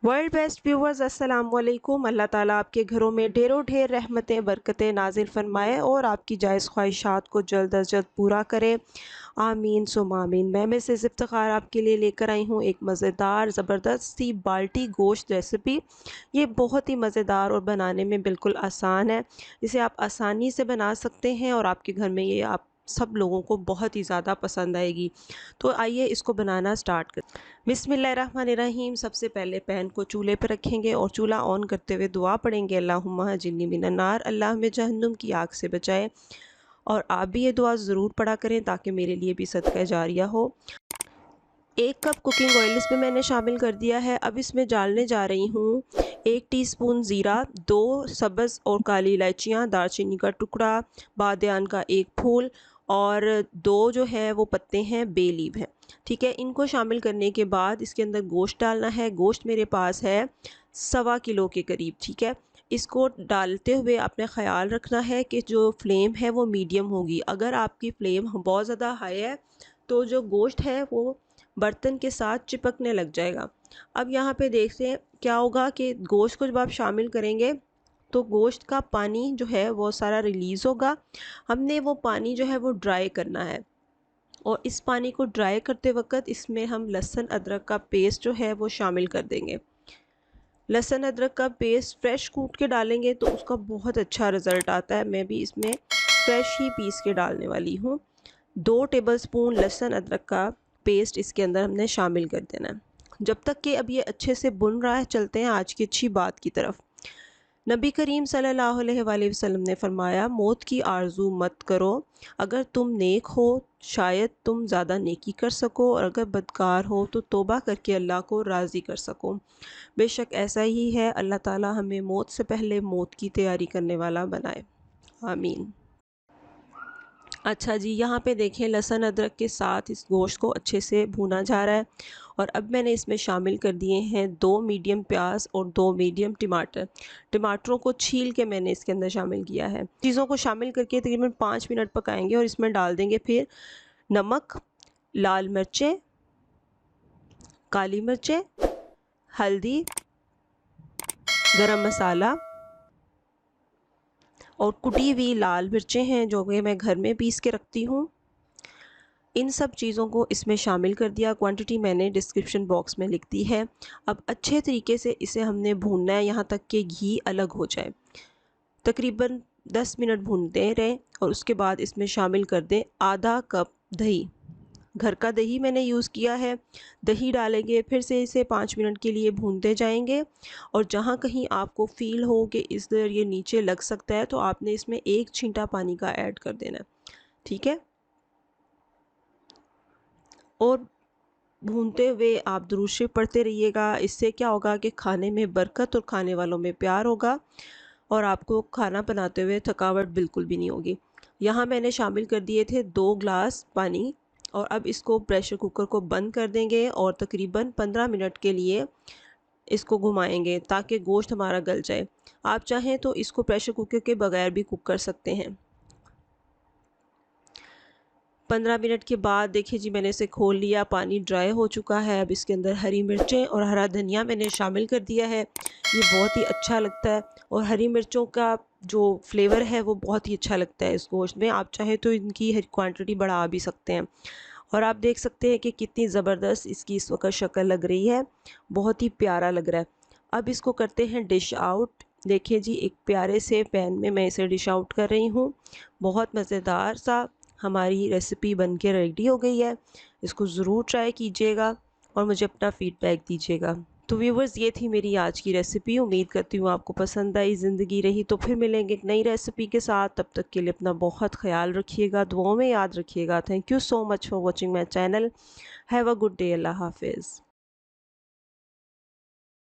World best viewers अस्सलाम वालेकुम। अल्लाह ताला आपके घरों में ढेरों ढेर रहमतें बरकतें नाजिल फरमाए और आपकी जायज़ ख्वाहिशात को जल्द अज जल्द पूरा करे। आमीन सुम आमीन। मैं मिसेस इफ्तिखार आपके लिए लेकर आई हूँ एक मज़ेदार ज़बरदस्त सी बाल्टी गोश्त रेसिपी। ये बहुत ही मज़ेदार और बनाने में बिल्कुल आसान है। इसे आप आसानी से बना सकते हैं और आपके घर में ये आप सब लोगों को बहुत ही ज़्यादा पसंद आएगी। तो आइए इसको बनाना स्टार्ट कर। बिस्मिल्लाहिर्रहमानिर्रहीम। सबसे पहले पैन को चूल्हे पर रखेंगे और चूल्हा ऑन करते हुए दुआ पढ़ेंगे, अल्लाहुम्मा अजिरनी मिनन नार, अल्लाह हमें जहन्नुम की आग से बचाए। और आप भी ये दुआ ज़रूर पढ़ा करें ताकि मेरे लिए भी सदका जारिया हो। 1 कप कुकिंग ऑयल इसमें मैंने शामिल कर दिया है। अब इसमें डालने जा रही हूँ 1 टीस्पून ज़ीरा, 2 सब्ज़ और काली इलायचियाँ, दालचीनी का टुकड़ा, बादियान का 1 फूल और 2 जो है वो पत्ते हैं बे लीव हैं। ठीक है, इनको शामिल करने के बाद इसके अंदर गोश्त डालना है। गोश्त मेरे पास है 1.25 किलो के करीब। ठीक है, इसको डालते हुए आपने ख़याल रखना है कि जो फ्लेम है वो मीडियम होगी। अगर आपकी फ्लेम बहुत ज़्यादा हाई है तो जो गोश्त है वो बर्तन के साथ चिपकने लग जाएगा। अब यहाँ पे देखते हैं क्या होगा कि गोश्त को जब आप शामिल करेंगे तो गोश्त का पानी जो है वो सारा रिलीज़ होगा। हमने वो पानी जो है वो ड्राई करना है और इस पानी को ड्राई करते वक्त इसमें हम लहसुन अदरक का पेस्ट जो है वो शामिल कर देंगे। लहसुन अदरक का पेस्ट फ्रेश कूट के डालेंगे तो उसका बहुत अच्छा रिज़ल्ट आता है। मैं भी इसमें फ्रेश ही पीस के डालने वाली हूँ। 2 टेबलस्पून लहसुन अदरक का पेस्ट इसके अंदर हमने शामिल कर देना है। जब तक कि अब ये अच्छे से भुन रहा है, चलते हैं आज की अच्छी बात की तरफ। नबी करीम सल्लल्लाहु अलैहि वसल्लम ने फरमाया, मौत की आरजू मत करो। अगर तुम नेक हो शायद तुम ज़्यादा नेकी कर सको और अगर बदकार हो तो तौबा करके अल्लाह को राज़ी कर सको। बेशक ऐसा ही है। अल्लाह ताला हमें मौत से पहले मौत की तैयारी करने वाला बनाए। आमीन। अच्छा जी, यहाँ पे देखें लहसुन अदरक के साथ इस गोश्त को अच्छे से भूना जा रहा है और अब मैंने इसमें शामिल कर दिए हैं 2 मीडियम प्याज और 2 मीडियम टमाटर। टमाटरों को छील के मैंने इसके अंदर शामिल किया है। चीज़ों को शामिल करके तकरीबन 5 मिनट पकाएंगे और इसमें डाल देंगे फिर नमक, लाल मिर्चें, काली मिर्चें, हल्दी, गरम मसाला और कुटी हुई लाल मिर्चें हैं जो कि मैं घर में पीस के रखती हूँ। इन सब चीज़ों को इसमें शामिल कर दिया। क्वांटिटी मैंने डिस्क्रिप्शन बॉक्स में लिख दी है। अब अच्छे तरीके से इसे हमने भूनना है यहाँ तक कि घी अलग हो जाए। तकरीबन 10 मिनट भूनते रहें और उसके बाद इसमें शामिल कर दें आधा कप दही। घर का दही मैंने यूज़ किया है। दही डालेंगे, फिर से इसे 5 मिनट के लिए भूनते जाएंगे और जहाँ कहीं आपको फ़ील हो कि इस दर ये नीचे लग सकता है तो आपने इसमें 1 छींटा पानी का ऐड कर देना है। ठीक है, और भूनते हुए आप दुरूद शरीफ पढ़ते रहिएगा। इससे क्या होगा कि खाने में बरकत और खाने वालों में प्यार होगा और आपको खाना बनाते हुए थकावट बिल्कुल भी नहीं होगी। यहाँ मैंने शामिल कर दिए थे 2 ग्लास पानी और अब इसको प्रेशर कुकर को बंद कर देंगे और तकरीबन 15 मिनट के लिए इसको घुमाएंगे ताकि गोश्त हमारा गल जाए। आप चाहें तो इसको प्रेशर कुकर के बगैर भी कुक कर सकते हैं। 15 मिनट के बाद देखिए जी मैंने इसे खोल लिया, पानी ड्राई हो चुका है। अब इसके अंदर हरी मिर्चें और हरा धनिया मैंने शामिल कर दिया है। ये बहुत ही अच्छा लगता है और हरी मिर्चों का जो फ्लेवर है वो बहुत ही अच्छा लगता है इस गोश्त में। आप चाहे तो इनकी क्वांटिटी बढ़ा भी सकते हैं। और आप देख सकते हैं कि कितनी ज़बरदस्त इसकी इस वक्त शक्ल लग रही है, बहुत ही प्यारा लग रहा है। अब इसको करते हैं डिश आउट। देखिए जी एक प्यारे से पैन में मैं इसे डिश आउट कर रही हूँ। बहुत मज़ेदार सा हमारी रेसिपी बन के रेडी हो गई है। इसको ज़रूर ट्राई कीजिएगा और मुझे अपना फ़ीडबैक दीजिएगा। तो व्यूवर्स ये थी मेरी आज की रेसिपी। उम्मीद करती हूँ आपको पसंद आई। ज़िंदगी रही तो फिर मिलेंगे एक नई रेसिपी के साथ। तब तक के लिए अपना बहुत ख्याल रखिएगा, दुआओं में याद रखिएगा। Thank you so much for watching my channel. Have a good day. अल्लाह हाफिज़।